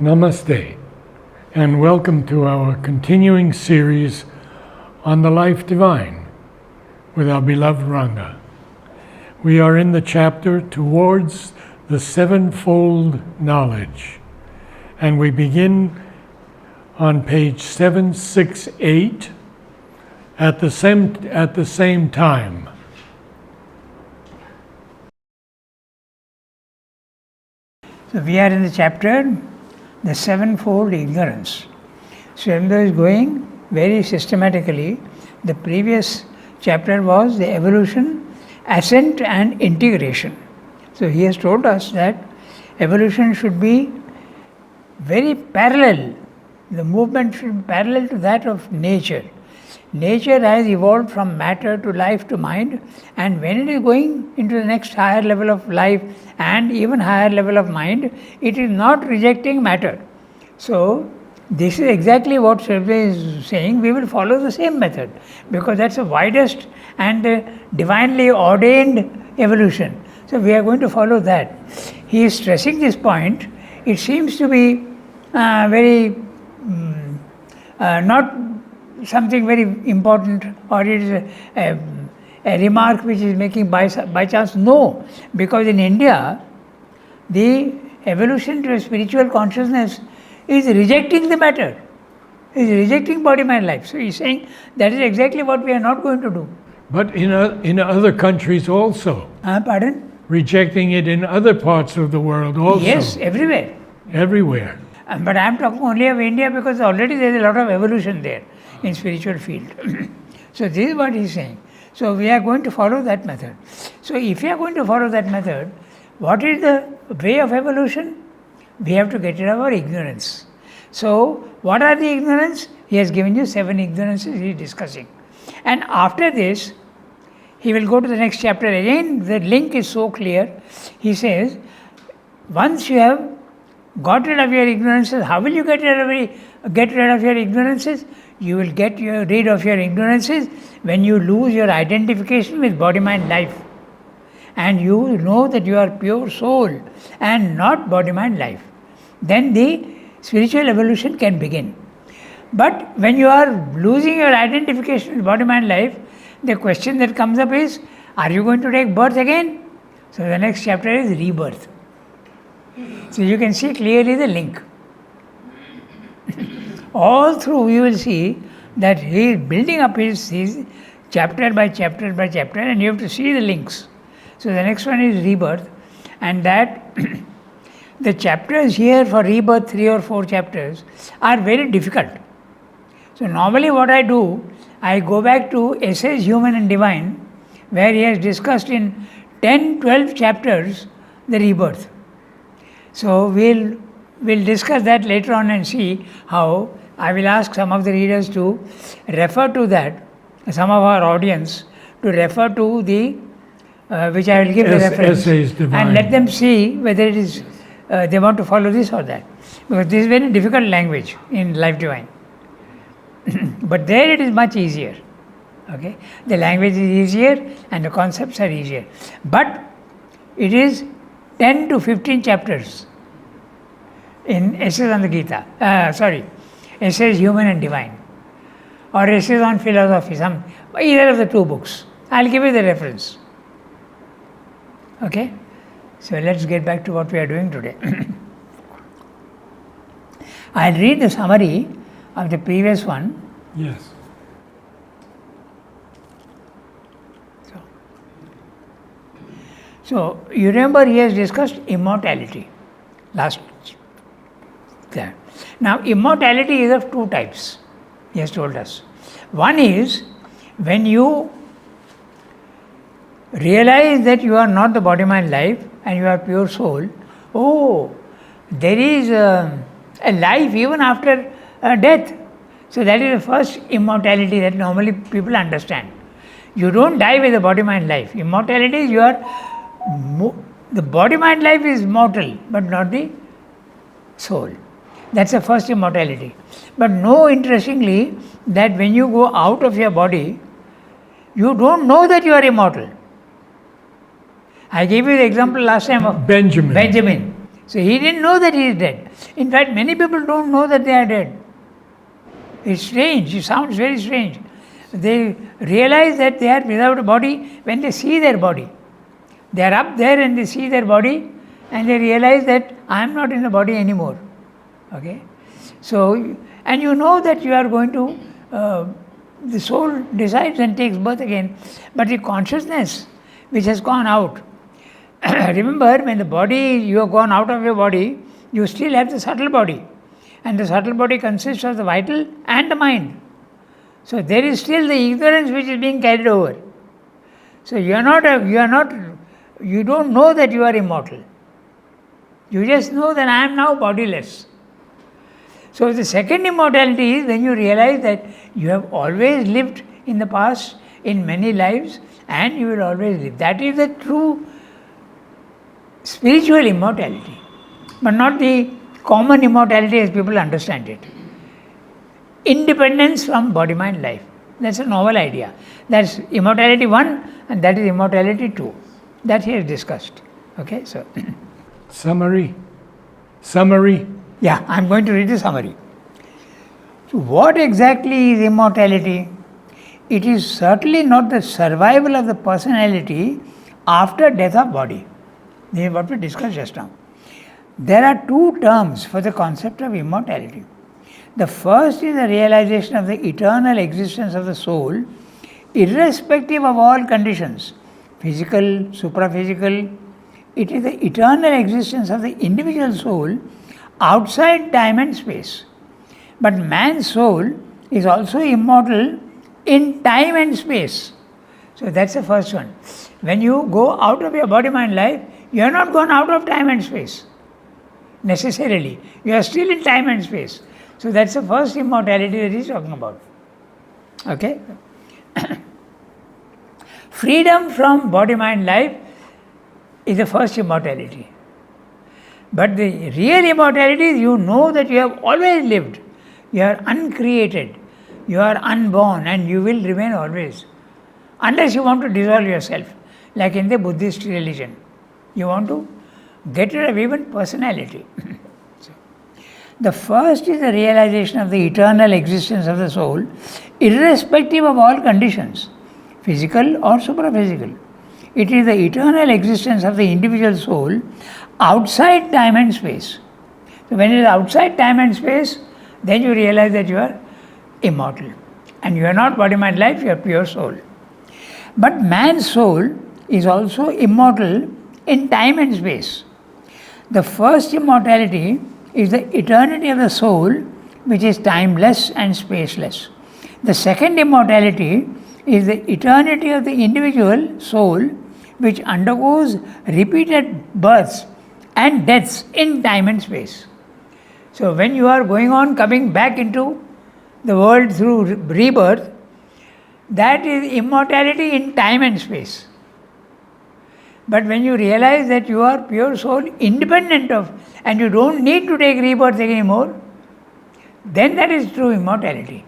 Namaste, and welcome to our continuing series on the life divine with our beloved Ranga. We are in the chapter Towards the Sevenfold Knowledge, and we begin on page 768 at the same time. So we are in the chapter The Sevenfold Ignorance. Srila is going very systematically. The previous chapter was the evolution, ascent and integration. So he has told us that evolution should be very parallel. The movement should be parallel to that of nature. Nature has evolved from matter to life to mind, and when it is going into the next higher level of life and even higher level of mind, it is not rejecting matter. So this is exactly what Srila is saying. We will follow the same method because that's the widest and divinely ordained evolution. So we are going to follow that. He is stressing this point. It seems to be very not something very important, or it is a remark which is making by chance. No, because in India, the evolution to a spiritual consciousness is rejecting the matter, is rejecting body, mind, life. So he is saying that is exactly what we are not going to do. But in other countries also. Pardon? Rejecting it in other parts of the world also. Yes, everywhere. Everywhere. But I am talking only of India because already there is a lot of evolution there in spiritual field. So this is what he is saying. So we are going to follow that method. So if we are going to follow that method, what is the way of evolution? We have to get rid of our ignorance. So what are the ignorance? He has given you 7 ignorances he is discussing. And after this, he will go to the next chapter. Again, the link is so clear. He says, once you have got rid of your ignorances, how will you get rid of your ignorances? You will get rid of your ignorances when you lose your identification with body, mind, life. And you know that you are pure soul and not body, mind, life. Then the spiritual evolution can begin. But when you are losing your identification with body, mind, life, the question that comes up is, are you going to take birth again? So the next chapter is rebirth. So you can see clearly the link. All through you will see that he is building up his chapter by chapter by chapter, and you have to see the links. So the next one is rebirth, and that the chapters here for rebirth, 3 or 4 chapters, are very difficult. So normally what I do, I go back to Essays Human and Divine, where he has discussed in 10-12 chapters the rebirth. So we'll discuss that later on and see how. I will ask some of the readers to refer to that, some of our audience to refer to the which I will give the reference, Essays Divine, and let them see whether it is they want to follow this or that, because this is very difficult language in Life Divine. But there it is much easier. Okay, the language is easier and the concepts are easier, but it is 10 to 15 chapters in Essays on the Gita. Essays Human and Divine, or Essays on Philosophy, either of the 2 books. I'll give you the reference. Okay? So let's get back to what we are doing today. I'll read the summary of the previous one. Yes. So you remember he has discussed immortality last there. Now immortality is of 2 types, he has told us. One is when you realize that you are not the body, mind, life and you are pure soul. Oh, there is a life even after death. So that is the first immortality that normally people understand. You don't die with the body, mind, life. Immortality is the body, mind, life is mortal, but not the soul. That's the first immortality. But know interestingly that when you go out of your body, you don't know that you are immortal. I gave you the example last time of Benjamin. So he didn't know that he is dead. In fact, many people don't know that they are dead. It's strange, it sounds very strange. They realize that they are without a body when they see their body. They are up there and they see their body and they realize that I am not in the body anymore. Okay? So, and you know that you are going to, the soul decides and takes birth again, but the consciousness which has gone out, remember when the body, you have gone out of your body, you still have the subtle body. And the subtle body consists of the vital and the mind. So there is still the ignorance which is being carried over. So you don't know that you are immortal. You just know that I am now bodiless. So the second immortality is when you realize that you have always lived in the past, in many lives, and you will always live. That is the true spiritual immortality, but not the common immortality as people understand it. Independence from body, mind, life. That's a novel idea. That's immortality 1 and that is immortality 2. That he has discussed. Okay, so. Summary. Yeah, I'm going to read the summary. So what exactly is immortality? It is certainly not the survival of the personality after death of body. This is what we discussed just now. There are two terms for the concept of immortality. The first is the realization of the eternal existence of the soul, irrespective of all conditions, physical, supraphysical. It is the eternal existence of the individual soul outside time and space. But man's soul is also immortal in time and space. So that's the first one. When you go out of your body, mind, life, you are not gone out of time and space. Necessarily. You are still in time and space. So that's the first immortality that he is talking about. Okay? Freedom from body, mind, life is the first immortality. But the real immortality is you know that you have always lived. You are uncreated. You are unborn and you will remain always. Unless you want to dissolve yourself, like in the Buddhist religion. You want to get rid of even personality. The first is the realization of the eternal existence of the soul, irrespective of all conditions, physical or supraphysical. It is the eternal existence of the individual soul outside time and space. So when it is outside time and space, then you realize that you are immortal. And you are not body, mind, life, you are pure soul. But man's soul is also immortal in time and space. The first immortality is the eternity of the soul, which is timeless and spaceless. The second immortality is the eternity of the individual soul, which undergoes repeated births and deaths in time and space. So when you are going on coming back into the world through rebirth, that is immortality in time and space. But when you realize that you are pure soul, independent of, and you don't need to take rebirth anymore, then that is true immortality.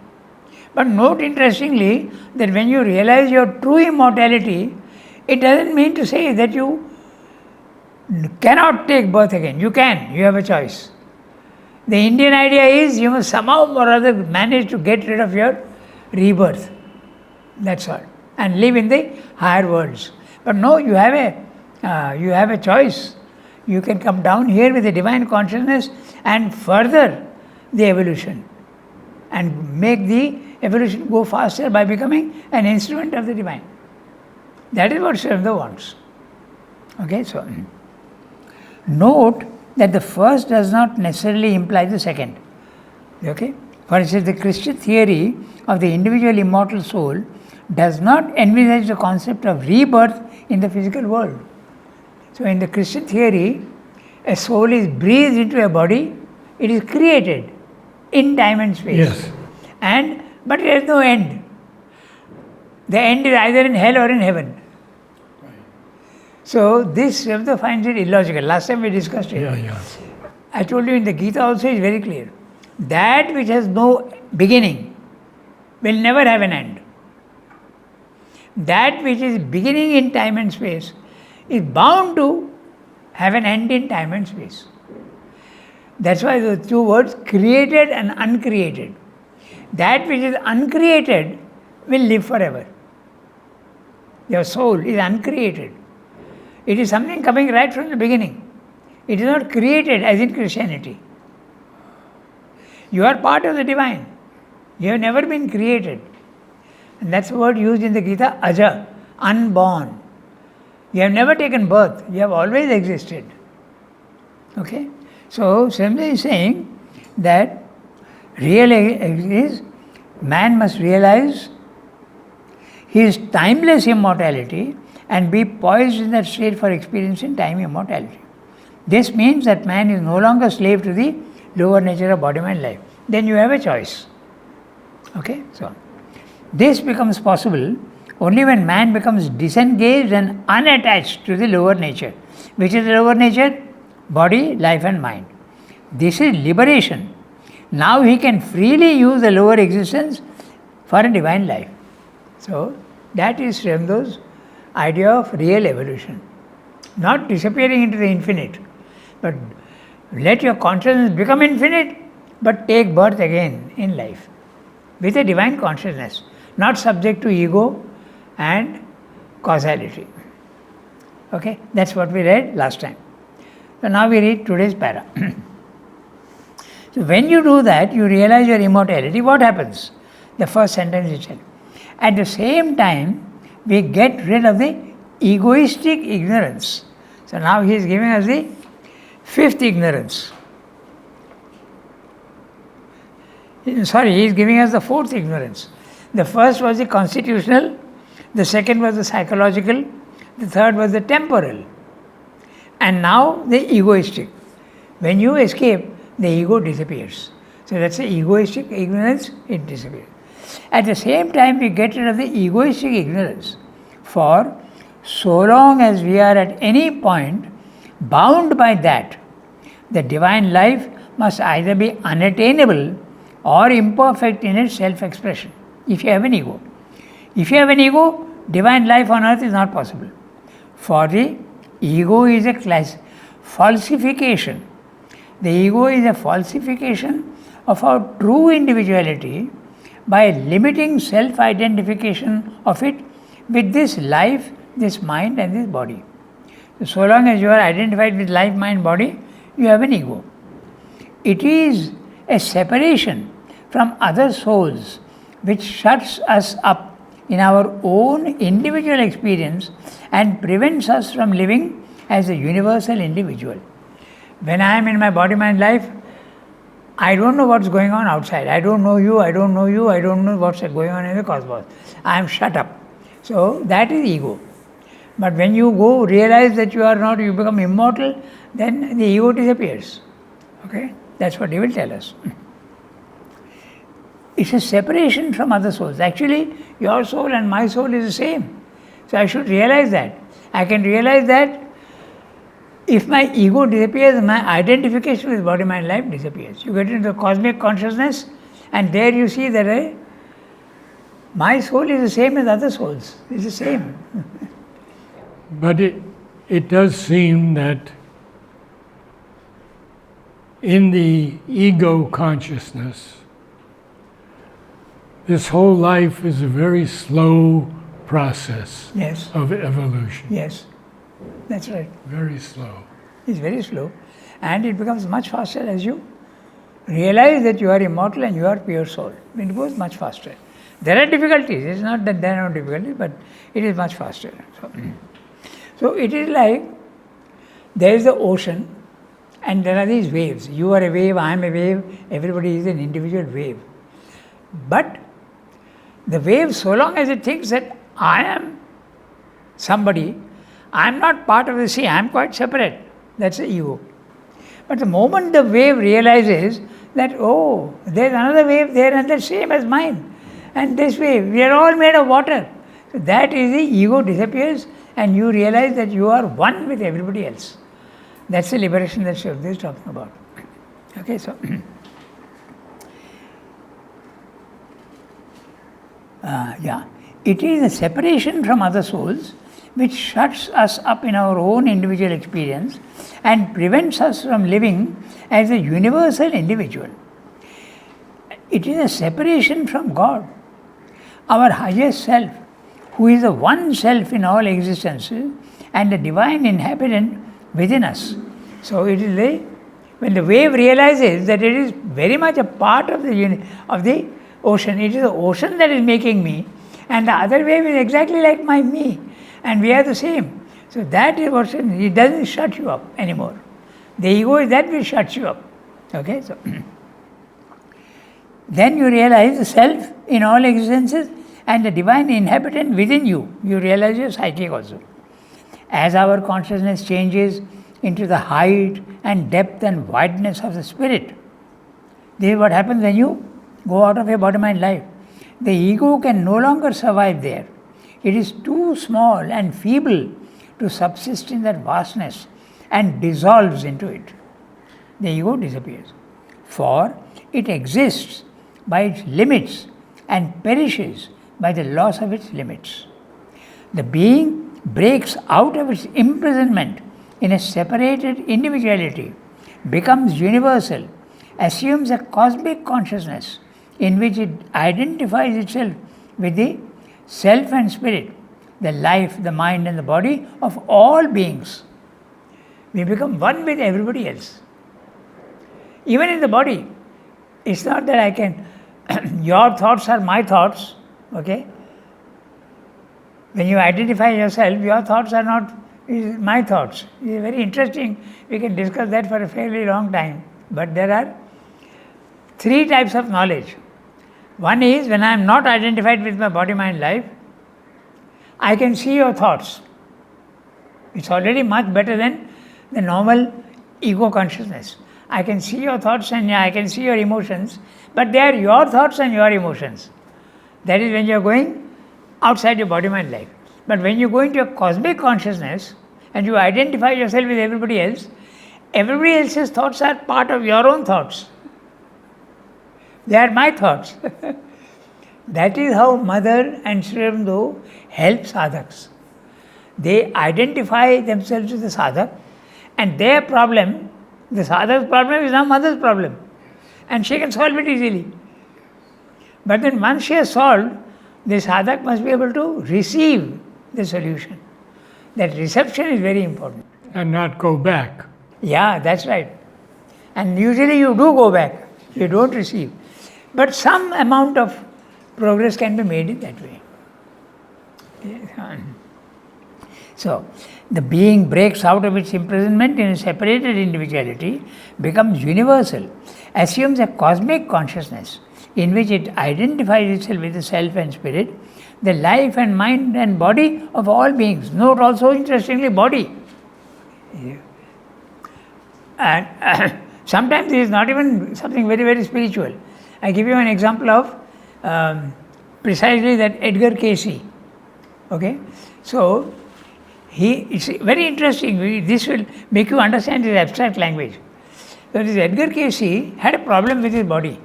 But note interestingly that when you realize your true immortality, it doesn't mean to say that you cannot take birth again. You can, you have a choice. The Indian idea is you must somehow or other manage to get rid of your rebirth. That's all. And live in the higher worlds. But no, you have a choice. You can come down here with the divine consciousness and further the evolution and make the evolution go faster by becoming an instrument of the divine. That is what Srivastava wants. Okay, so note that the first does not necessarily imply the second. Okay? For instance, the Christian theory of the individual immortal soul does not envisage the concept of rebirth in the physical world. So in the Christian theory, a soul is breathed into a body, it is created in time and space. Yes. But there is no end. The end is either in hell or in heaven. So this Srivastava finds it illogical. Last time we discussed it. Yeah. I told you in the Gita also is very clear. That which has no beginning will never have an end. That which is beginning in time and space is bound to have an end in time and space. That's why the two words, created and uncreated. That which is uncreated will live forever. Your soul is uncreated. It is something coming right from the beginning. It is not created as in Christianity. You are part of the divine. You have never been created. And that's the word used in the Gita, aja, unborn. You have never taken birth. You have always existed. Okay? So, Swami is saying that real is man must realize his timeless immortality and be poised in that state for experiencing time immortality. This means that man is no longer slave to the lower nature of body, mind, life. Then you have a choice. Okay? So, this becomes possible only when man becomes disengaged and unattached to the lower nature. Which is the lower nature? Body, life and mind. This is liberation. Now he can freely use the lower existence for a divine life. So, that is Sri Aurobindo's idea of real evolution. Not disappearing into the infinite, but let your consciousness become infinite, but take birth again in life with a divine consciousness, not subject to ego and causality. Okay, that's what we read last time. So now we read today's para. So when you do that, you realize your immortality. What happens? The first sentence itself. At the same time, we get rid of the egoistic ignorance. So now he is giving us the fifth ignorance. Sorry, he is giving us the fourth ignorance. The first was the constitutional, the second was the psychological, the third was the temporal, and now the egoistic. When you escape, the ego disappears. So that's the egoistic ignorance, it disappears. At the same time, we get rid of the egoistic ignorance. For so long as we are at any point bound by that, the divine life must either be unattainable or imperfect in its self-expression, if you have an ego. If you have an ego, divine life on earth is not possible. For the ego is a falsification. The ego is a falsification of our true individuality by limiting self-identification of it with this life, this mind and this body. So long as you are identified with life, mind, body, you have an ego. It is a separation from other souls which shuts us up in our own individual experience and prevents us from living as a universal individual. When I am in my body, mind, life, I don't know what's going on outside. I don't know you, I don't know you, I don't know what's going on in the cosmos. I am shut up. So that is ego. But when you go realize that you are not, you become immortal, then the ego disappears. Okay? That's what he will tell us. It's a separation from other souls. Actually, your soul and my soul is the same. So I should realize that. I can realize that if my ego disappears, my identification with body, mind, life disappears. You get into the cosmic consciousness, and there you see that my soul is the same as other souls. It's the same. But it does seem that in the ego consciousness, this whole life is a very slow process of evolution. Yes, that's right. Very slow. It's very slow. And it becomes much faster as you realize that you are immortal and you are pure soul. It goes much faster. There are difficulties. It's not that there are no difficulties, but it is much faster. So it is like there is the ocean and there are these waves. You are a wave, I am a wave, everybody is an individual wave. But the wave, so long as it thinks that I am somebody, I am not part of the sea, I am quite separate. That's the ego. But the moment the wave realizes that, oh, there is another wave there and the same as mine. And this wave, we are all made of water. So that is the ego disappears and you realize that you are one with everybody else. That's the liberation that Sri Aurobindo is talking about. Okay, so it is a separation from other souls which shuts us up in our own individual experience and prevents us from living as a universal individual. It is a separation from God, our highest self, who is the one self in all existences and the divine inhabitant within us. So it is when the wave realizes that it is very much a part of the ocean. It is the ocean that is making me, and the other wave is exactly like me, and we are the same. So that is what it doesn't shut you up anymore. The ego is that which shuts you up. Okay, so then you realize the self in all existences and the divine inhabitant within you. You realize your psychic also. As our consciousness changes into the height and depth and wideness of the spirit, this is what happens when you go out of your body-mind life. The ego can no longer survive there. It is too small and feeble to subsist in that vastness and dissolves into it. The ego disappears. For it exists by its limits and perishes by the loss of its limits. The being breaks out of its imprisonment in a separated individuality, becomes universal, assumes a cosmic consciousness in which it identifies itself with the self and spirit, the life, the mind and the body of all beings. We become one with everybody else. Even in the body, it's not that I can, your thoughts are my thoughts, okay? When you identify yourself, your thoughts are not my thoughts. It's very interesting. We can discuss that for a fairly long time. But there are three types of knowledge. One is when I am not identified with my body, mind, life, I can see your thoughts. It's already much better than the normal ego consciousness. I can see your thoughts and I can see your emotions, but they are your thoughts and your emotions. That is when you are going outside your body, mind, life. But when you go into a cosmic consciousness and you identify yourself with everybody else's thoughts are part of your own thoughts. They are my thoughts. That is how Mother and Sri Aurobindo help sadhaks. They identify themselves with the sadhak, and their problem, the sadhak's problem, is now Mother's problem. And she can solve it easily. But then once she has solved, the sadhak must be able to receive the solution. That reception is very important. And not go back. Yeah, that's right. And usually you do go back. You don't receive. But some amount of progress can be made in that way. So, the being breaks out of its imprisonment in a separated individuality, becomes universal, assumes a cosmic consciousness in which it identifies itself with the self and spirit, the life and mind and body of all beings. Note also, interestingly, body. And sometimes it is not even something very, very spiritual. I give you an example of precisely that Edgar Casey. Okay? So, it's very interesting. This will make you understand his abstract language. So, this Edgar Casey had a problem with his body.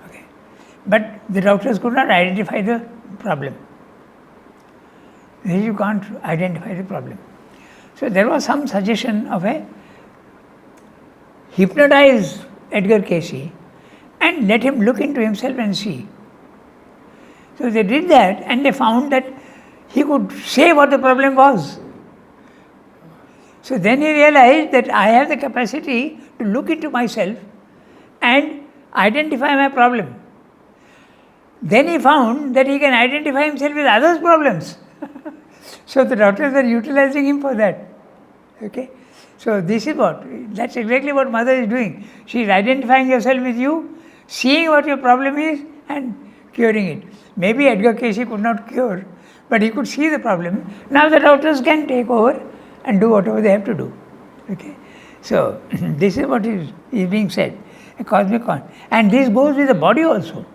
Okay? But the doctors could not identify the problem. You can't identify the problem. So, there was some suggestion of a hypnotize Edgar Casey and let him look into himself and see. So they did that and they found that he could say what the problem was. So then he realized that I have the capacity to look into myself and identify my problem. Then he found that he can identify himself with others' problems. So the doctors are utilizing him for that. Okay? So this is that's exactly what Mother is doing. She is identifying herself with you, seeing what your problem is and curing it. Maybe Edgar Casey could not cure, but he could see the problem. Now the doctors can take over and do whatever they have to do. Okay? So this is what is being said, a cosmic consciousness. And this goes with the body also.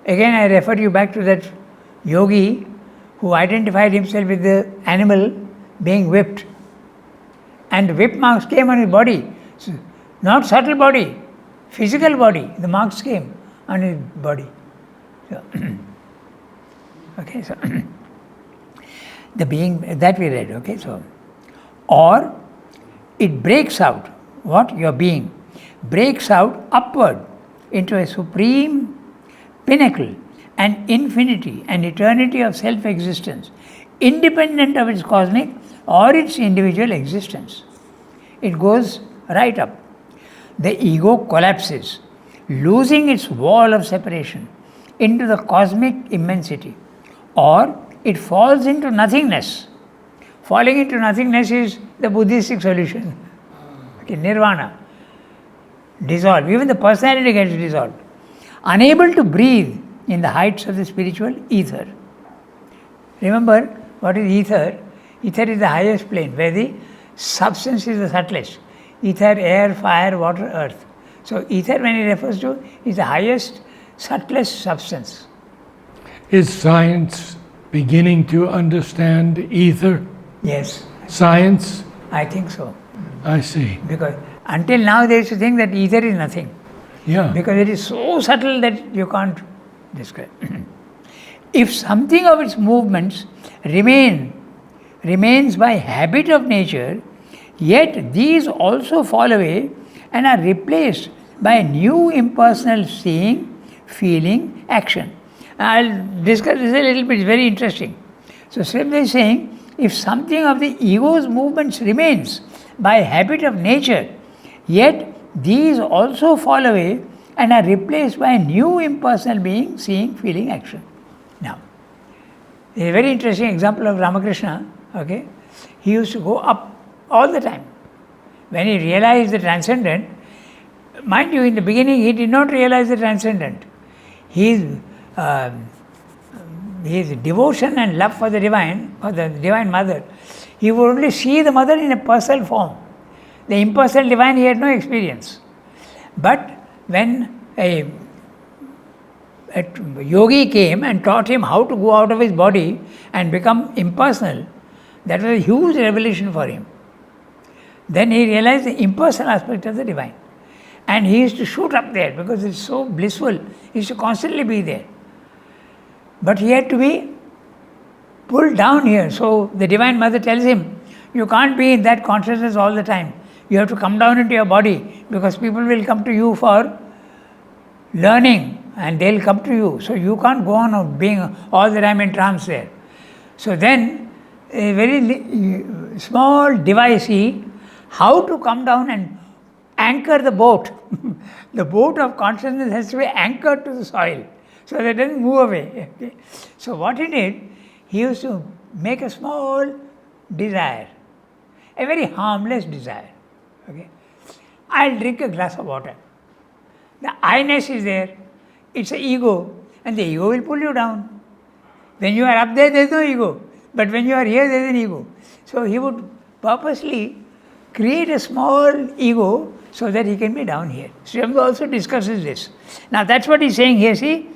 Again, I refer you back to that yogi who identified himself with the animal being whipped. And the whip marks came on his body. So, not subtle body, physical body. The marks came on his body. So, okay, so the being that we read, okay, so, or it breaks out, what? Your being, breaks out upward into a supreme pinnacle and infinity and eternity of self-existence, independent of its cosmic or its individual existence. It goes right up. The ego collapses, losing its wall of separation into the cosmic immensity, or it falls into nothingness. Falling into nothingness is the Buddhistic solution. Okay, nirvana. Dissolve. Even the personality gets dissolved. Unable to breathe in the heights of the spiritual ether. Remember, what is ether? Ether is the highest plane, where the substance is the subtlest. Ether, air, fire, water, earth. So ether, when it refers to, is the highest, subtlest substance. Is science beginning to understand ether? Yes. Science? I think so. I see. Because until now they used to think that ether is nothing. Yeah. Because it is so subtle that you can't describe. If something of its movements remains by habit of nature, yet these also fall away and are replaced by a new impersonal seeing, feeling, action. I'll discuss this a little bit, it's very interesting. So Srimad is saying, if something of the ego's movements remains by habit of nature, yet these also fall away and are replaced by a new impersonal being, seeing, feeling, action. Now, a very interesting example of Ramakrishna, okay? He used to go up all the time. When he realized the transcendent, mind you, in the beginning he did not realize the transcendent. His devotion and love for the divine mother, he would only see the mother in a personal form. The impersonal divine he had no experience. But when a yogi came and taught him how to go out of his body and become impersonal, that was a huge revelation for him. Then he realized the impersonal aspect of the divine. And he used to shoot up there because it's so blissful. He used to constantly be there. But he had to be pulled down here. So the Divine Mother tells him, you can't be in that consciousness all the time. You have to come down into your body because people will come to you for learning and they'll come to you. So you can't go on being all the time in trance there. So then a very small device, how to come down and anchor the boat. The boat of consciousness has to be anchored to the soil so that it doesn't move away. Okay? So what he did, he used to make a small desire, a very harmless desire. Okay? I'll drink a glass of water. The I-ness is there, it's an ego, and the ego will pull you down. When you are up there, there is no ego. But when you are here, there is an ego. So he would purposely create a small ego so that he can be down here. Srimad also discusses this. Now that's what he's saying here, see,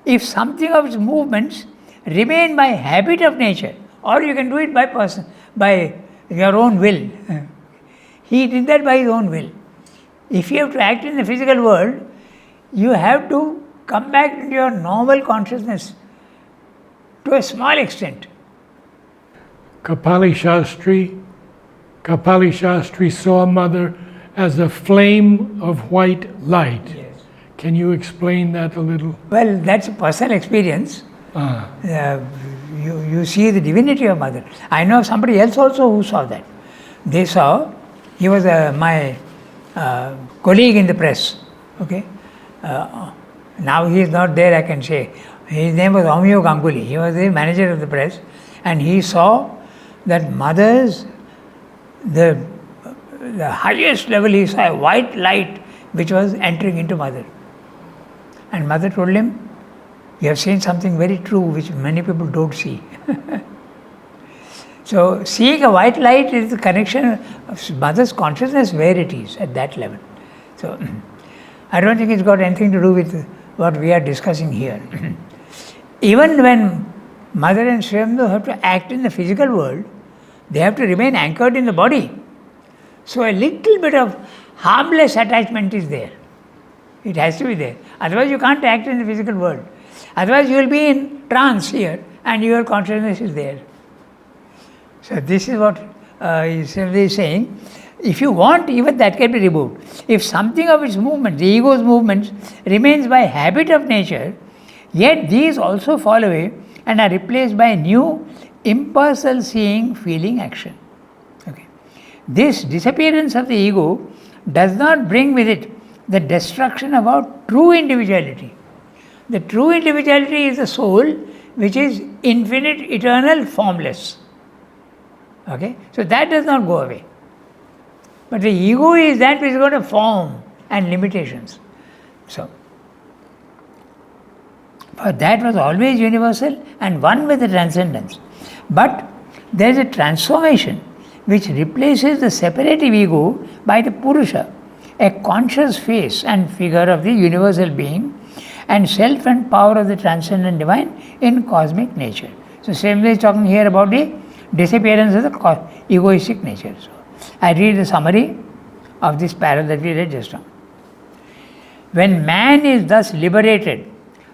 if something of its movements remain by habit of nature, or you can do it by your own will. He did that by his own will. If you have to act in the physical world, you have to come back to your normal consciousness to a small extent. Kapali Shastri saw Mother as a flame of white light. Yes. Can you explain that a little? Well, that's a personal experience. You see the divinity of Mother. I know somebody else also who saw that. They saw, he was my colleague in the press. Okay, now he is not there, I can say. His name was Omyo Ganguly. He was the manager of the press, and he saw that Mother's, the highest level, he saw a white light which was entering into Mother. And Mother told him, you have seen something very true which many people don't see. So seeing a white light is the connection of Mother's consciousness where it is at that level. So I don't think it's got anything to do with what we are discussing here. Even when Mother and Srimad have to act in the physical world, they have to remain anchored in the body. So a little bit of harmless attachment is there. It has to be there. Otherwise you can't act in the physical world. Otherwise you will be in trance here and your consciousness is there. So this is what Srimad is saying. If you want, even that can be removed. If something of its movements, the ego's movements, remains by habit of nature, yet these also fall away and are replaced by new impersonal seeing, feeling, action. Okay. This disappearance of the ego does not bring with it the destruction of our true individuality. The true individuality is the soul which is infinite, eternal, formless. Okay? So that does not go away. But the ego is that which is got a form and limitations. So, for that was always universal and one with the transcendence. But there is a transformation which replaces the separative ego by the Purusha, a conscious face and figure of the universal being and self and power of the transcendent divine in cosmic nature. So, same way talking here about the disappearance of the egoistic nature. So, I read the summary of this para that we read just now. When man is thus liberated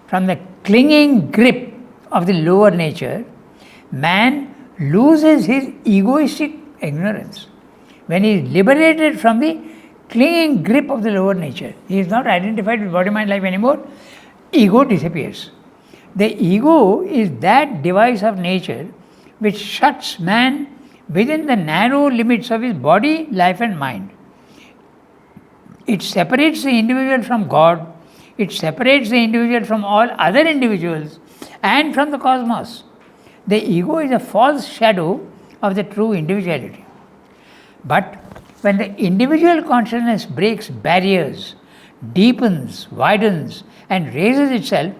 from the clinging grip of the lower nature, man loses his egoistic ignorance. When he is liberated from the clinging grip of the lower nature, he is not identified with body, mind, life anymore, ego disappears. The ego is that device of nature which shuts man within the narrow limits of his body, life and mind. It separates the individual from God, it separates the individual from all other individuals and from the cosmos. The ego is a false shadow of the true individuality. But when the individual consciousness breaks barriers, deepens, widens and raises itself,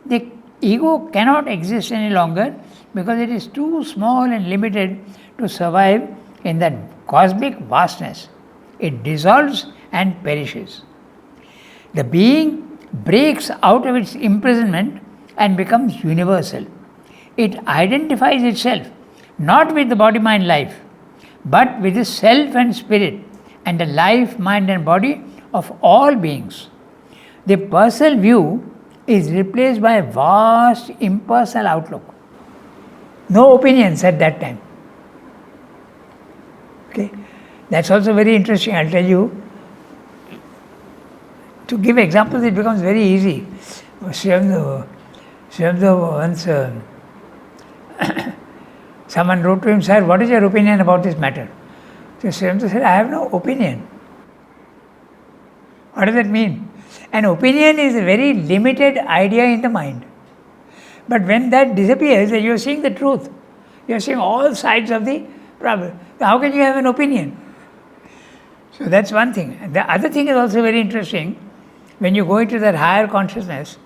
the ego cannot exist any longer because it is too small and limited to survive in that cosmic vastness. It dissolves and perishes. The being breaks out of its imprisonment and becomes universal. It identifies itself not with the body, mind, life, but with the self and spirit and the life, mind and body of all beings. The personal view is replaced by a vast impersonal outlook. No opinions at that time. Okay, that's also very interesting. I'll tell you. To give examples, it becomes very easy. Sriyamdev once, someone wrote to him, "Sir, what is your opinion about this matter?" So Sriyamdev said, "I have no opinion." What does that mean? An opinion is a very limited idea in the mind. But when that disappears, you are seeing the truth. You are seeing all sides of the problem. How can you have an opinion? So that's one thing. The other thing is also very interesting. When you go into that higher consciousness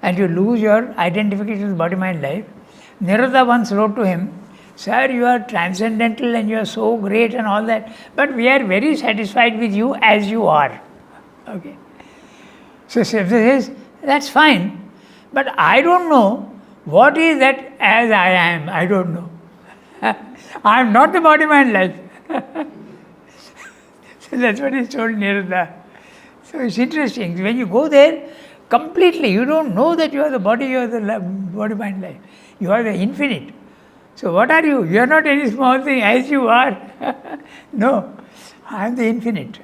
and you lose your identification with body, mind, life, Narada once wrote to him, "Sir, you are transcendental and you are so great and all that, but we are very satisfied with you as you are." Okay. So Shiva says, "That's fine, but I don't know what is that as I am. I don't know. I am not the body, mind, life." So that's what he told Narada. So it's interesting. When you go there, completely, you don't know that you are the body, you are the body, mind, life. You are the infinite. So what are you? You are not any small thing as you are. No, I am the infinite.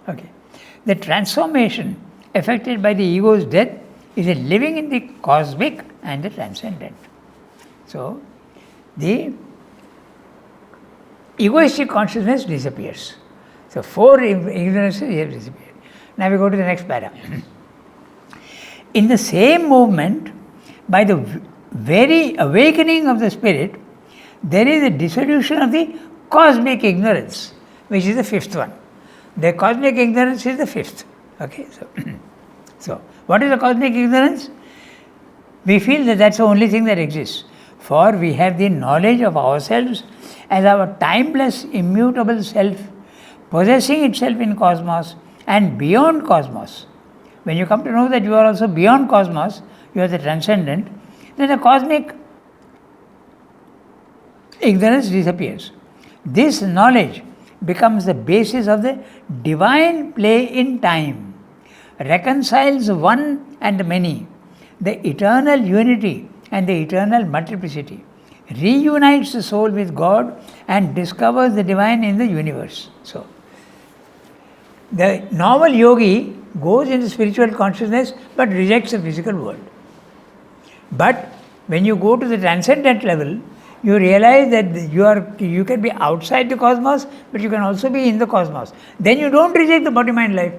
Okay. The transformation affected by the ego's death is a living in the cosmic and the transcendent. So the egoistic consciousness disappears. So four ignorances have disappeared. Now we go to the next para. In the same movement, by the very awakening of the spirit, there is a dissolution of the cosmic ignorance, which is the fifth one. The cosmic ignorance is the fifth. Okay, so what is the cosmic ignorance? We feel that that's the only thing that exists. For we have the knowledge of ourselves as our timeless, immutable self, possessing itself in cosmos and beyond cosmos. When you come to know that you are also beyond cosmos, you are the transcendent, then the cosmic ignorance disappears. This knowledge becomes the basis of the divine play in time, reconciles one and many, the eternal unity and the eternal multiplicity, reunites the soul with God and discovers the divine in the universe. So, the normal yogi goes into spiritual consciousness but rejects the physical world. But when you go to the transcendent level, you realize that you can be outside the cosmos, but you can also be in the cosmos. Then you don't reject the body-mind life.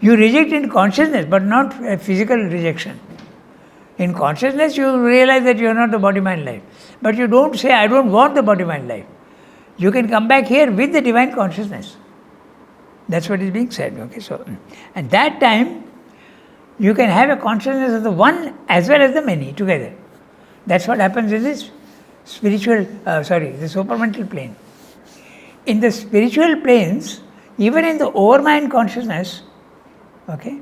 You reject in consciousness, but not a physical rejection. In consciousness, you realize that you are not the body-mind life. But you don't say, I don't want the body-mind life. You can come back here with the divine consciousness. That's what is being said. Okay, so at that time, you can have a consciousness of the one as well as the many together. That's what happens in this spiritual, the supramental plane. In the spiritual planes, even in the overmind consciousness, okay,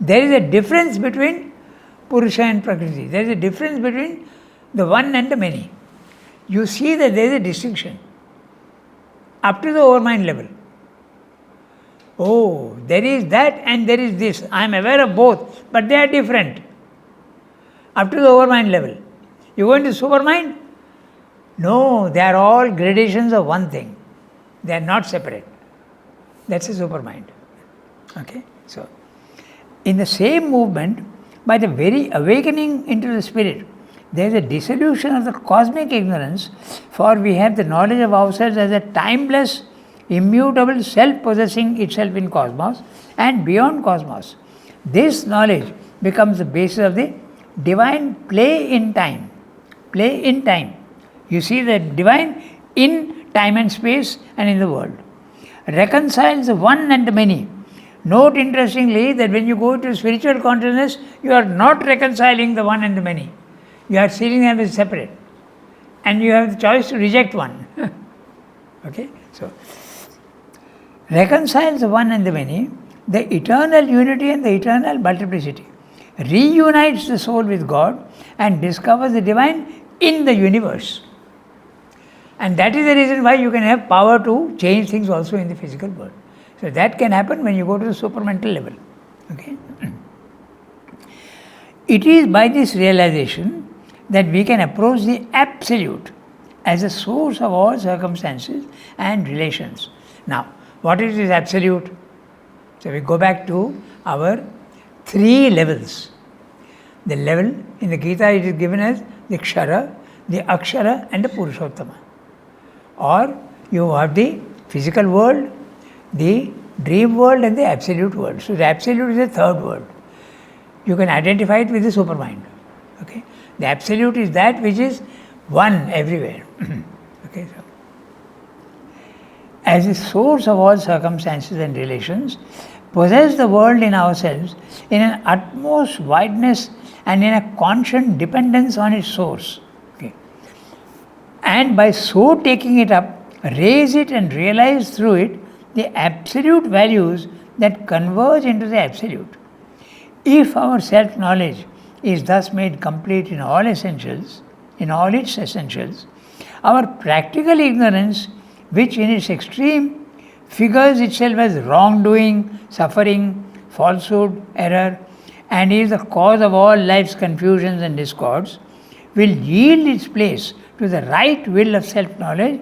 there is a difference between Purusha and Prakriti. There is a difference between the one and the many. You see that there is a distinction up to the overmind level. Oh, there is that and there is this. I am aware of both, but they are different. Up to the overmind level. You go into supermind? No, they are all gradations of one thing. They are not separate. That's a supermind. Okay? So, in the same movement, by the very awakening into the spirit, there is a dissolution of the cosmic ignorance, for we have the knowledge of ourselves as a timeless, immutable self possessing itself in cosmos and beyond cosmos. This knowledge becomes the basis of the divine play in time. Play in time. You see the divine in time and space and in the world. Reconciles the one and the many. Note interestingly that when you go to spiritual consciousness, you are not reconciling the one and the many. You are seeing them as separate. And you have the choice to reject one. Okay? So, reconciles the one and the many, the eternal unity and the eternal multiplicity. Reunites the soul with God and discovers the divine in the universe. And that is the reason why you can have power to change things also in the physical world. So that can happen when you go to the supramental level. Okay? It is by this realization that we can approach the Absolute as a source of all circumstances and relations. Now, what is this Absolute? So we go back to our three levels. The level in the Gita, it is given as the Kshara, the Akshara and the Purushottama. Or you have the physical world, the dream world and the absolute world. So the absolute is the third world. You can identify it with the supermind. Okay? The absolute is that which is one everywhere. Okay, so as a source of all circumstances and relations, possess the world in ourselves in an utmost wideness and in a constant dependence on its source. Okay. And by so taking it up, raise it and realize through it the absolute values that converge into the absolute. If our self-knowledge is thus made complete in all essentials, in all its essentials, our practical ignorance, which in its extreme figures itself as wrongdoing, suffering, falsehood, error, and is the cause of all life's confusions and discords, will yield its place to the right will of self-knowledge,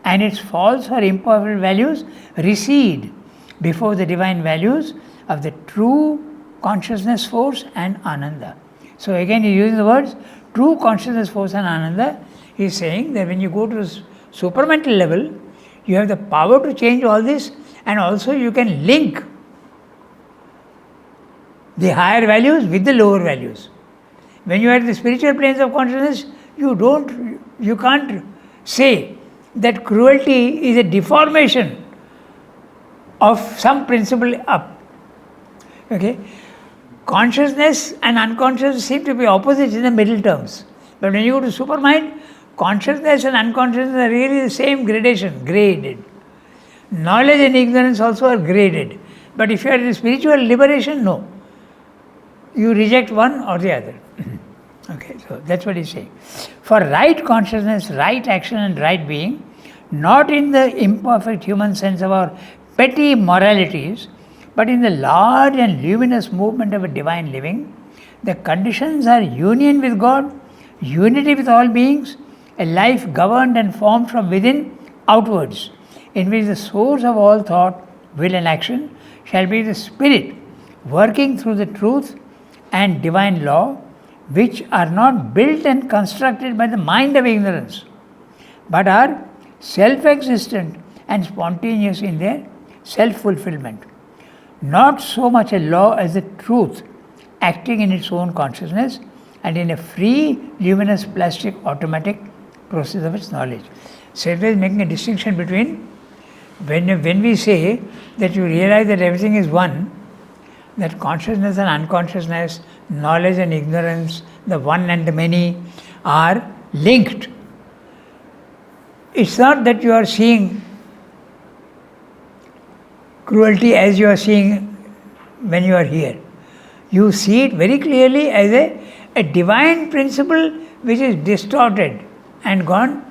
and its false or imperfect values recede before the divine values of the true consciousness force and Ananda. So again he uses the words true consciousness force and Ananda. He is saying that when you go to the supramental level, you have the power to change all this, and also you can link the higher values with the lower values. When you are at the spiritual planes of consciousness, you can't say that cruelty is a deformation of some principle up. Okay? Consciousness and unconsciousness seem to be opposites in the middle terms. But when you go to supermind, consciousness and unconsciousness are really the same gradation, graded. Knowledge and ignorance also are graded. But if you are in spiritual liberation, no. You reject one or the other. Okay, so that's what he's saying. For right consciousness, right action and right being, not in the imperfect human sense of our petty moralities, but in the large and luminous movement of a divine living, the conditions are union with God, unity with all beings, a life governed and formed from within outwards, in which the source of all thought, will and action shall be the spirit working through the truth and divine law, which are not built and constructed by the mind of ignorance, but are self-existent and spontaneous in their self-fulfillment. Not so much a law as the truth acting in its own consciousness and in a free, luminous, plastic, automatic process of its knowledge. So it is making a distinction between when we say that you realize that everything is one, that consciousness and unconsciousness, knowledge and ignorance, the one and the many are linked. It's not that you are seeing cruelty as you are seeing when you are here. You see it very clearly as a divine principle which is distorted and gone,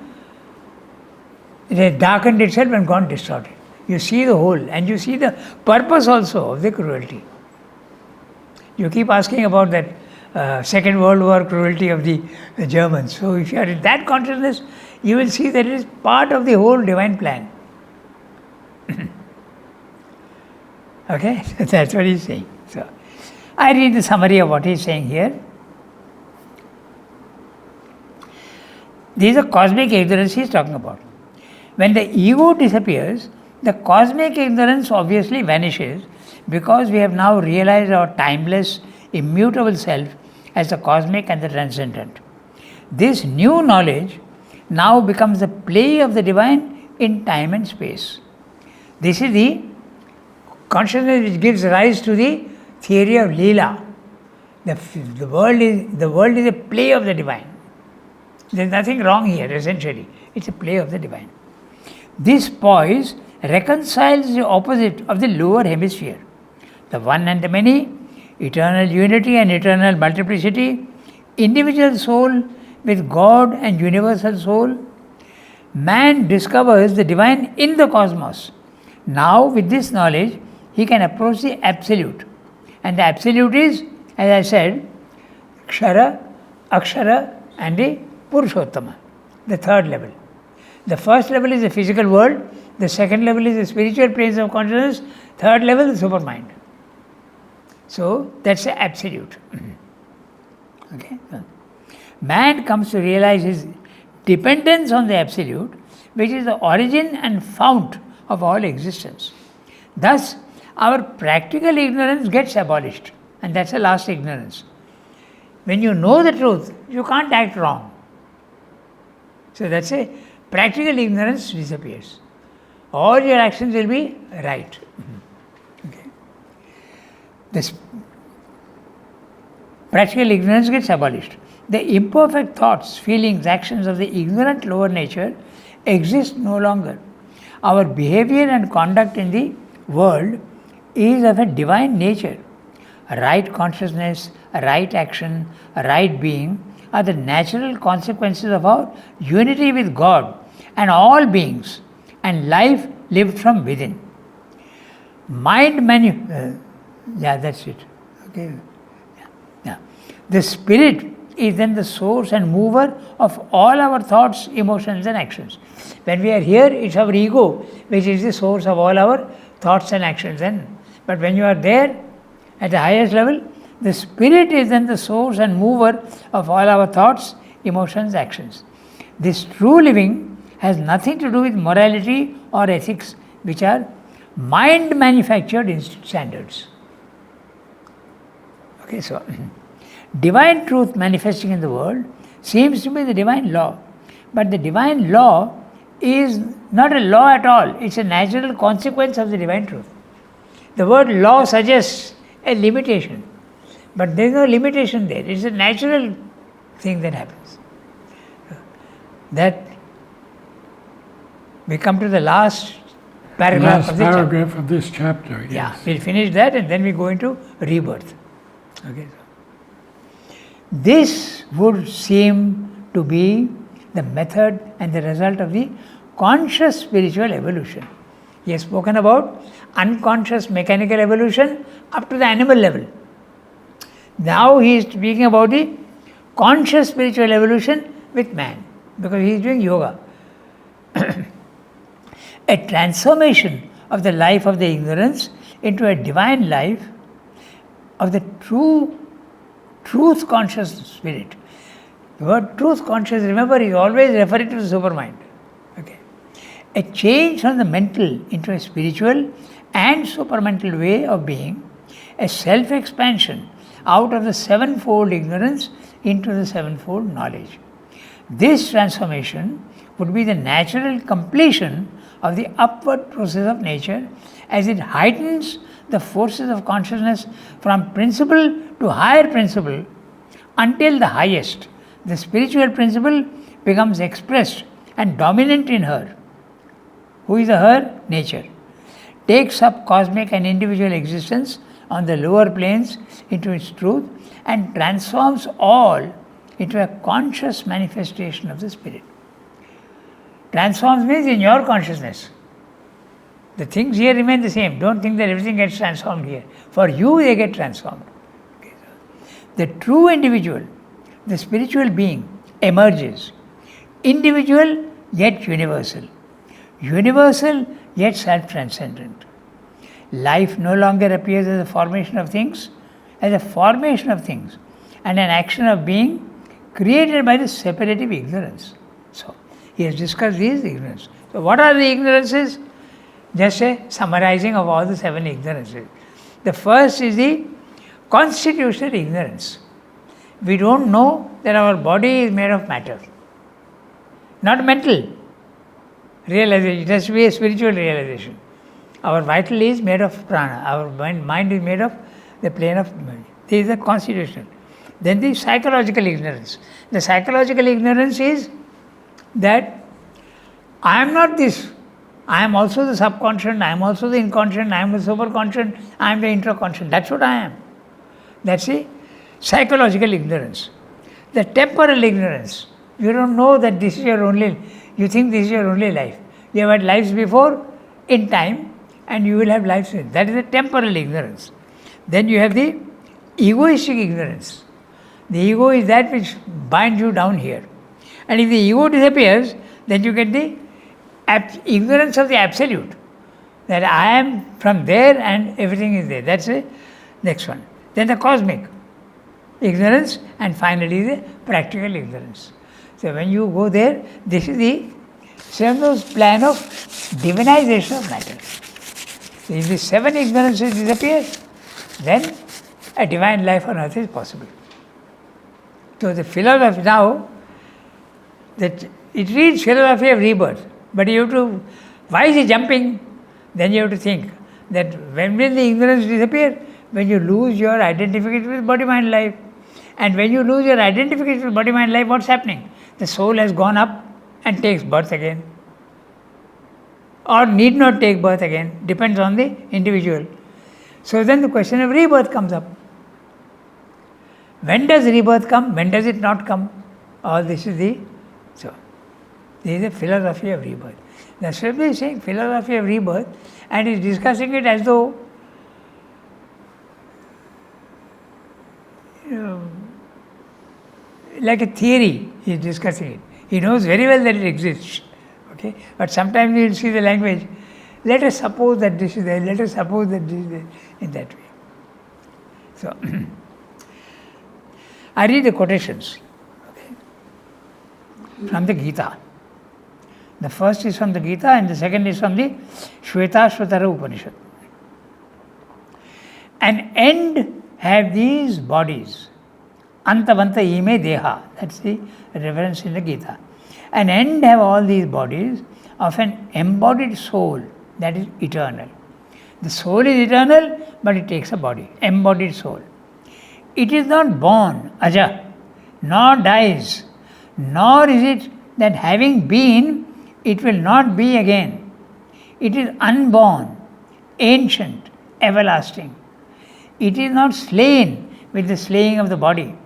it has darkened itself and gone distorted. You see the whole and you see the purpose also of the cruelty. You keep asking about that Second World War cruelty of the Germans. So if you are in that consciousness, you will see that it is part of the whole divine plan. Okay, so that's what he's saying. So I read the summary of what he's saying here. This is a cosmic ignorance he's talking about. When the ego disappears, the cosmic ignorance obviously vanishes, because we have now realized our timeless, immutable self as the cosmic and the transcendent. This new knowledge now becomes the play of the divine in time and space. This is the consciousness which gives rise to the theory of Leela. The world is a play of the divine. There is nothing wrong here, essentially. It's a play of the divine. This poise reconciles the opposite of the lower hemisphere, the one and the many, eternal unity and eternal multiplicity, individual soul with God and universal soul. Man discovers the divine in the cosmos. Now, with this knowledge, he can approach the absolute. And the absolute is, as I said, Kshara, Akshara and the Purushottama, the third level. The first level is the physical world, the second level is the spiritual planes of consciousness, third level the supermind. So that's the absolute. Okay. Man comes to realize his dependence on the absolute, which is the origin and fount of all existence. Thus, our practical ignorance gets abolished, and that's the last ignorance. When you know the truth, you can't act wrong. So that's a practical ignorance disappears. All your actions will be right. Okay. This practical ignorance gets abolished. The imperfect thoughts, feelings, actions of the ignorant lower nature exist no longer. Our behavior and conduct in the world is of a divine nature. A right consciousness, a right action, a right being are the natural consequences of our unity with God and all beings, and life lived from within. That's it. Okay. Yeah. The spirit is then the source and mover of all our thoughts, emotions and actions. When we are here, it's our ego which is the source of all our thoughts and actions. But when you are there at the highest level, the spirit is then the source and mover of all our thoughts, emotions, actions. This true living has nothing to do with morality or ethics, which are mind-manufactured standards. Okay, so divine truth manifesting in the world seems to be the divine law. But the divine law is not a law at all. It's a natural consequence of the divine truth. The word law suggests a limitation. But there is no limitation there. It's a natural thing that happens. That we come to the last paragraph of this chapter. Yes. Yeah, we'll finish that and then we go into rebirth. Okay. This would seem to be the method and the result of the conscious spiritual evolution. He has spoken about unconscious mechanical evolution up to the animal level. Now he is speaking about the conscious spiritual evolution with man, because he is doing yoga. A transformation of the life of the ignorance into a divine life of the truth conscious spirit. The word truth conscious, remember, is always referring to the supermind. Okay. A change from the mental into a spiritual and supermental way of being, a self-expansion out of the sevenfold ignorance into the sevenfold knowledge. This transformation would be the natural completion of the upward process of nature as it heightens the forces of consciousness from principle to higher principle until the highest, the spiritual principle, becomes expressed and dominant in her. Who is the her? Nature. Takes up cosmic and individual existence on the lower planes into its truth and transforms all into a conscious manifestation of the spirit. Transforms means in your consciousness. The things here remain the same. Don't think that everything gets transformed here. For you, they get transformed. Okay. The true individual, the spiritual being, emerges. Individual yet universal. Universal yet self-transcendent. Life no longer appears as a formation of things, and an action of being created by the separative ignorance. So, he has discussed these ignorance. So, what are the ignorances? Just a summarizing of all the 7 ignorances. The first is the constitutional ignorance. We don't know that our body is made of matter, not mental realization. It has to be a spiritual realization. Our vital is made of prana. Our mind is made of the plane of mind. This is the constitutional. Then the psychological ignorance. The psychological ignorance is that I am not this. I am also the subconscious, I am also the inconscient, I am the superconscious, I am the intraconscious. That's what I am. That's the psychological ignorance. The temporal ignorance. You don't know that this is your only, you think this is your only life. You have had lives before in time and you will have lives in. That is the temporal ignorance. Then you have the egoistic ignorance. The ego is that which binds you down here. And if the ego disappears, then you get the ignorance of the absolute. That I am from there and everything is there. That's the next one. Then the cosmic ignorance, and finally the practical ignorance. So when you go there, this is the Srinath's plan of divinization of matter. If the 7 ignorances disappear, then a divine life on earth is possible. So the philosophy now, that it reads philosophy of rebirth, but you have to, why is he jumping? Then you have to think that when will the ignorance disappear? When you lose your identification with body-mind life. And when you lose your identification with body-mind life, what's happening? The soul has gone up and takes birth again. Or need not take birth again, depends on the individual. So then the question of rebirth comes up. When does rebirth come? When does it not come? All this is the, so this is the philosophy of rebirth. The Swami is saying philosophy of rebirth and is discussing it as though like a theory, he is discussing it. He knows very well that it exists. Okay? But sometimes you will see the language, let us suppose that this is there, let us suppose that this is there, in that way. So, I read the quotations, okay, from the Gita. The first is from the Gita and the second is from the Shvetashvatara Upanishad. An end have these bodies. Antavanta ime deha. That's the reference in the Gita. An end have all these bodies of an embodied soul that is eternal. The soul is eternal, but it takes a body. Embodied soul. It is not born, aja, nor dies, nor is it that having been, it will not be again. It is unborn, ancient, everlasting. It is not slain with the slaying of the body.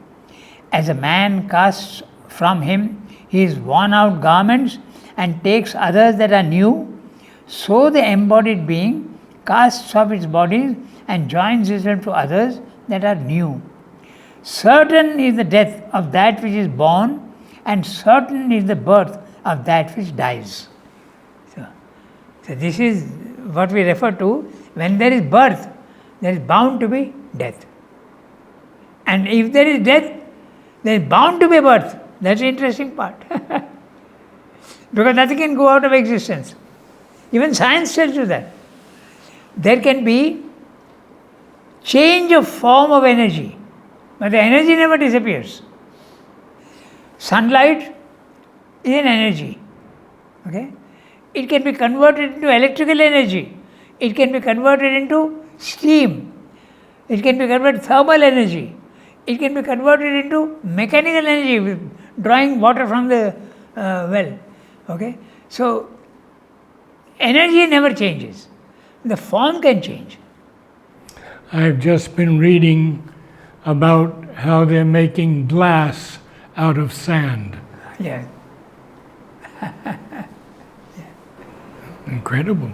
As a man casts from him his worn-out garments and takes others that are new, so the embodied being casts off its bodies and joins itself to others that are new. certain is the death of that which is born, and certain is the birth of that which dies. So this is what we refer to. When there is birth, there is bound to be death. And if there is death, there is bound to be birth. That's the interesting part. Because nothing can go out of existence. Even science tells you that. There can be change of form of energy, but the energy never disappears. Sunlight is an energy. Okay? It can be converted into electrical energy. It can be converted into steam. It can be converted thermal energy. It can be converted into mechanical energy, with drawing water from the well. Okay? So, energy never changes. The form can change. I've just been reading about how they're making glass out of sand. Yeah. Incredible.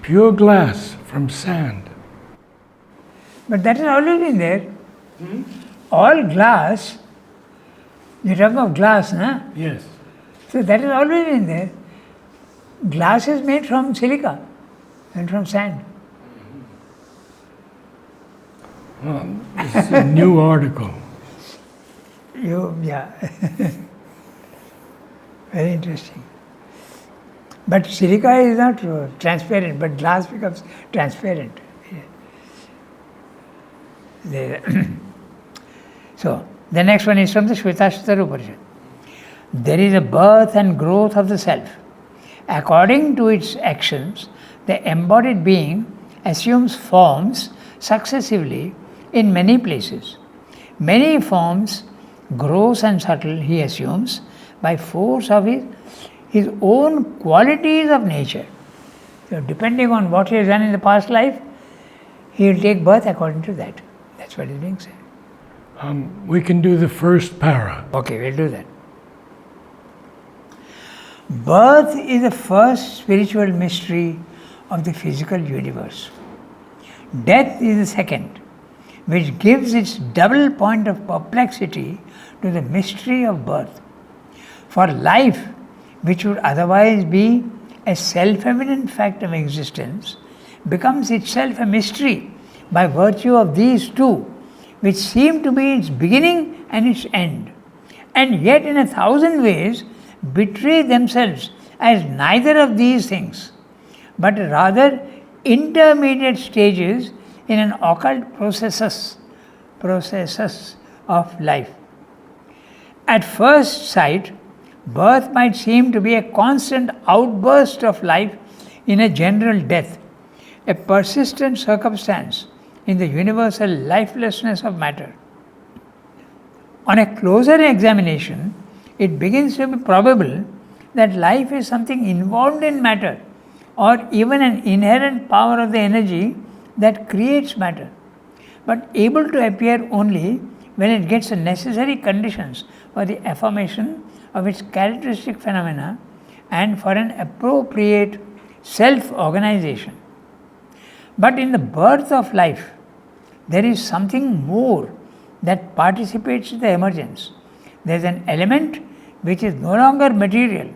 Pure glass from sand. But that has always been there. All glass, you're talking of glass, huh? Yes. So that has always been there. Glass is made from silica and from sand. Well, this is a new article. Yeah. Very interesting. But silica is not transparent, but glass becomes transparent. So, the next one is from the Shvetashvatara Upanishad. There is a birth and growth of the self. According to its actions, the embodied being assumes forms successively in many places. Many forms, gross and subtle, he assumes by force of his own qualities of nature. So, depending on what he has done in the past life, he will take birth according to that. That's what is being said. We can do the first para. Okay, we'll do that. Birth is the first spiritual mystery of the physical universe. Death is the second, which gives its double point of perplexity to the mystery of birth. For life, which would otherwise be a self-evident fact of existence, becomes itself a mystery by virtue of these two, which seem to be its beginning and its end, and yet in 1,000 ways betray themselves as neither of these things, but rather intermediate stages in an occult processes of life. At first sight, birth might seem to be a constant outburst of life in a general death, a persistent circumstance in the universal lifelessness of matter. On a closer examination, it begins to be probable that life is something involved in matter, or even an inherent power of the energy that creates matter, but able to appear only when it gets the necessary conditions for the affirmation of its characteristic phenomena and for an appropriate self-organization. But in the birth of life, there is something more that participates in the emergence. There is an element which is no longer material,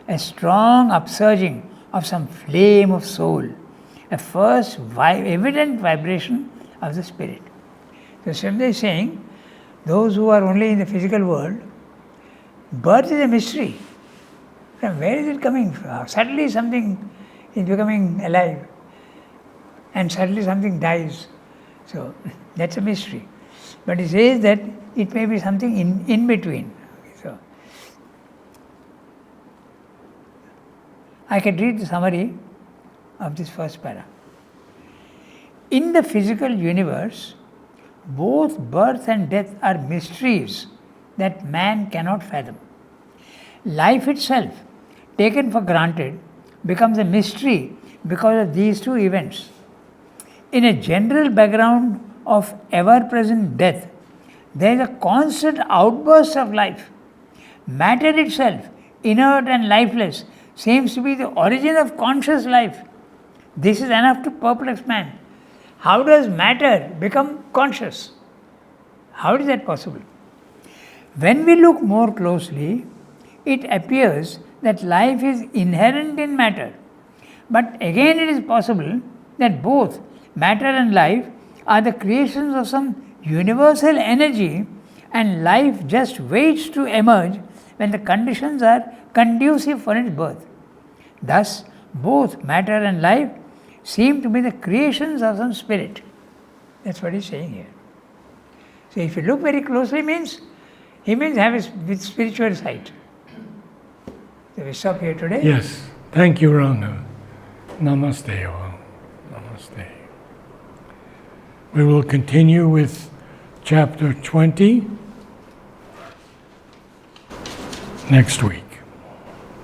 a strong upsurging of some flame of soul, a first evident vibration of the spirit. So Swamideva is saying, those who are only in the physical world, birth is a mystery. From where is it coming from? Suddenly something is becoming alive, and suddenly something dies. So that's a mystery. But he says that it may be something in between. So I can read the summary of this first para. In the physical universe, both birth and death are mysteries that man cannot fathom. Life itself, taken for granted, becomes a mystery because of these two events. In a general background of ever-present death, there is a constant outburst of life. Matter itself, inert and lifeless, seems to be the origin of conscious life. This is enough to perplex man. How does matter become conscious? How is that possible? When we look more closely, it appears that life is inherent in matter. But again, it is possible that both matter and life are the creations of some universal energy, and life just waits to emerge when the conditions are conducive for its birth. Thus, both matter and life seem to be the creations of some spirit. That's what he's saying here. So, if you look very closely, he means have a with spiritual sight. So, we stop here today. Yes. Thank you, Ranga. Namaste all. Namaste. We will continue with chapter 20 next week.